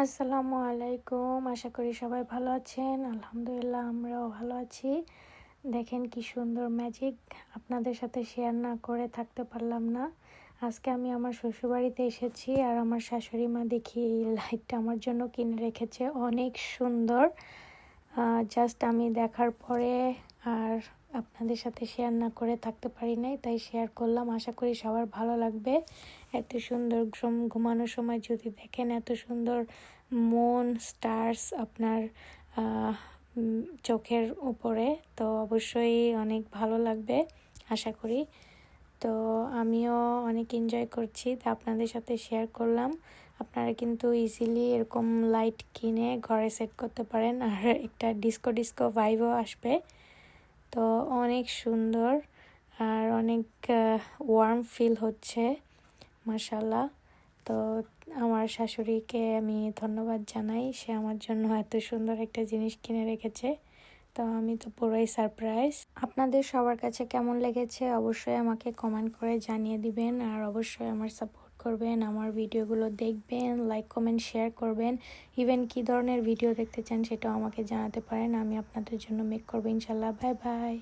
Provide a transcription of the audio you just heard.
আসসালামু আলাইকুম। আশা করি সবাই ভালো আছেন। আলহামদুলিল্লাহ আমরাও ভালো আছি। দেখেন কি সুন্দর ম্যাজিক, আপনাদের সাথে শেয়ার না করে থাকতে পারলাম না। আজকে আমি আমার শ্বশুরবাড়িতে এসেছি আর আমার শাশুড়ি মা দেখি এই লাইটটা আমার জন্য কিনে রেখেছে, অনেক সুন্দর। জাস্ট আমি দেখার পরে আর আপনাদের সাথে শেয়ার না করে থাকতে পারি নাই, তাই শেয়ার করলাম। আশা করি সবার ভালো লাগবে। এত সুন্দর ঘুমানোর সময় যদি দেখেন এত সুন্দর মুন স্টার্স আপনার চোখের উপরে, তো অবশ্যই অনেক ভালো লাগবে আশা করি। তো আমিও অনেক এনজয় করছি, তা আপনাদের সাথে শেয়ার করলাম। আপনারা কিন্তু ইজিলি এরকম লাইট কিনে ঘরে সেট করতে পারেন, আর একটা ডিস্কো ডিস্কো ভাইবও আসবে। তো অনেক সুন্দর আর অনেক ওয়ার্ম ফিল হচ্ছে, মাশাআল্লাহ। তো আমার শাশুড়িকে আমি ধন্যবাদ জানাই, সে আমার জন্য এত সুন্দর একটা জিনিস কিনে রেখেছে। তো আমি তো পুরোই সারপ্রাইজ। আপনাদের সবার কাছে কেমন লেগেছে অবশ্যই আমাকে কমেন্ট করে জানিয়ে দিবেন, আর অবশ্যই আমার সাপোর্ট করবেন, আমার ভিডিওগুলো দেখবেন, লাইক কমেন্ট শেয়ার করবেন। ইভেন কী ধরনের ভিডিও দেখতে চান সেটাও আমাকে জানাতে পারেন, আমি আপনাদের জন্য মেক করবো ইনশাল্লাহ। Bye bye.